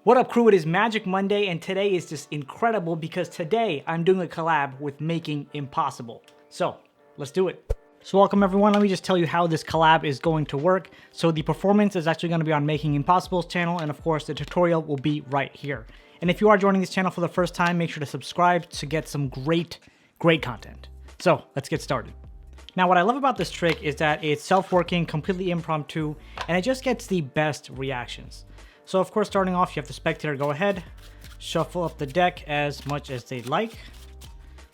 What up, crew? It is Magic Monday, and today is just incredible because today I'm doing a collab with Making Impossible. So let's do it. So welcome everyone. Let me just tell you how this collab is going to work. So the performance is actually going to be on Making Impossible's channel, and of course the tutorial will be right here. And if you are joining this channel for the first time, make sure to subscribe to get some great content. So let's get started. Now what I love about this trick is that it's self-working, completely impromptu, and it just gets the best reactions. So of course, starting off, you have the spectator go ahead, shuffle up the deck as much as they'd like.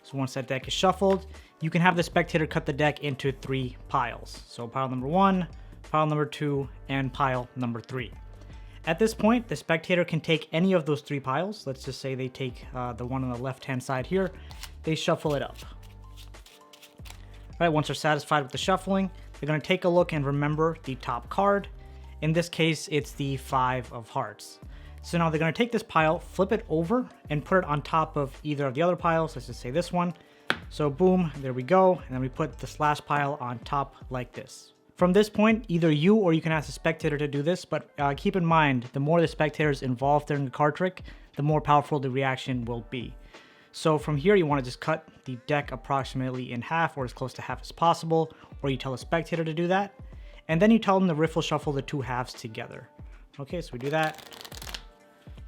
So once that deck is shuffled, you can have the spectator cut the deck into 3 piles. So pile number 1, pile number 2, and pile number 3. At this point, the spectator can take any of those 3 piles. Let's just say they take the one on the left-hand side here. They shuffle it up. All right, once they're satisfied with the shuffling, they're going to take a look and remember the top card. In this case, it's the 5 of hearts. So now they're going to take this pile, flip it over, and put it on top of either of the other piles. Let's just say this one. So boom, there we go. And then we put the slash pile on top like this. From this point, either you or you can ask the spectator to do this, but keep in mind, the more the spectator is involved during the card trick, the more powerful the reaction will be. So from here, you want to just cut the deck approximately in half or as close to half as possible, or you tell the spectator to do that. And then you tell them to riffle shuffle the 2 halves together. Okay, so we do that.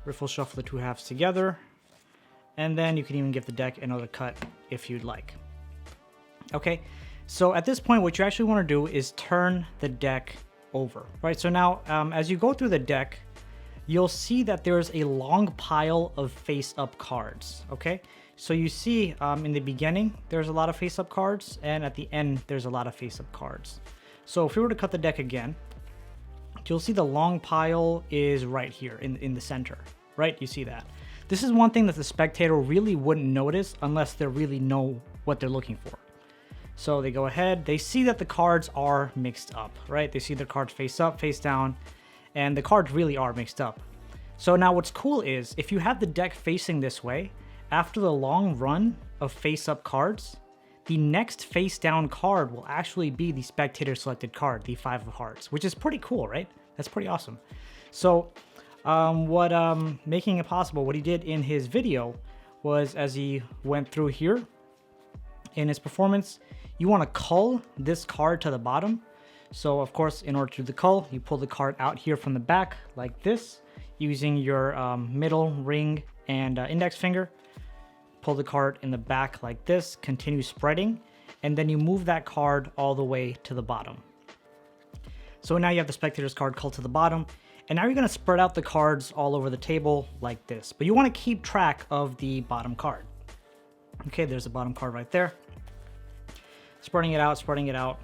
Riffle shuffle the 2 halves together. And then you can even give the deck another cut if you'd like. Okay, so at this point, what you actually want to do is turn the deck over. Right, so now as you go through the deck, you'll see that there's a long pile of face-up cards. Okay, so you see in the beginning, there's a lot of face-up cards. And at the end, there's a lot of face-up cards. So if we were to cut the deck again, you'll see the long pile is right here in the center, right? You see that. This is one thing that the spectator really wouldn't notice unless they really know what they're looking for. So they go ahead, they see that the cards are mixed up, right? They see the cards face up, face down, and the cards really are mixed up. So now what's cool is if you have the deck facing this way, after the long run of face up cards, the next face down card will actually be the spectator selected card, the 5 of hearts, which is pretty cool, right? That's pretty awesome. So Making Impossible, what he did in his video was, as he went through here in his performance, you want to cull this card to the bottom. So of course, in order to do the cull, you pull the card out here from the back like this, using your middle ring and index finger. Pull the card in the back like this, continue spreading, and then you move that card all the way to the bottom. So now you have the spectator's card culled to the bottom, and now you're going to spread out the cards all over the table like this. But you want to keep track of the bottom card. Okay, there's the bottom card right there. Spreading it out, spreading it out.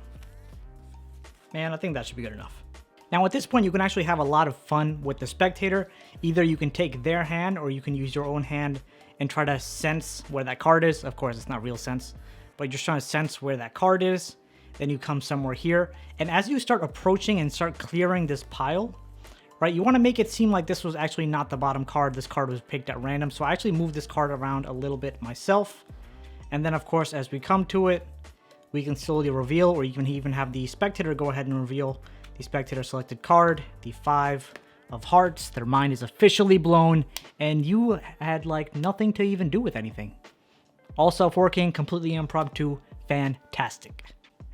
Man, I think that should be good enough. Now at this point, you can actually have a lot of fun with the spectator. Either you can take their hand or you can use your own hand and try to sense where that card is. Of course, it's not real sense, but you're just trying to sense where that card is. Then you come somewhere here. And as you start approaching and start clearing this pile, right, you want to make it seem like this was actually not the bottom card. This card was picked at random. So I actually moved this card around a little bit myself. And then of course, as we come to it, we can slowly reveal, or you can even have the spectator go ahead and reveal the spectator selected card, the 5 of hearts. Their mind is officially blown, and you had like nothing to even do with anything. All self-working, completely impromptu, fantastic.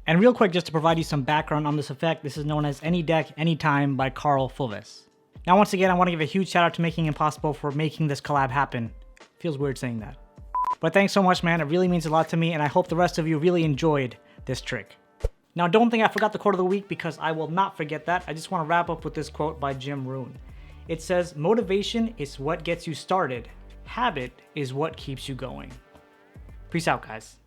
And real quick, just to provide you some background on this effect, this is known as Any Deck, Anytime by Carl Fulves. Now once again, I want to give a huge shout out to Making Impossible for making this collab happen. Feels weird saying that. But thanks so much, man. It really means a lot to me, and I hope the rest of you really enjoyed this trick. Now, don't think I forgot the quote of the week, because I will not forget that. I just want to wrap up with this quote by Jim Rohn. It says, "Motivation is what gets you started. Habit is what keeps you going." Peace out, guys.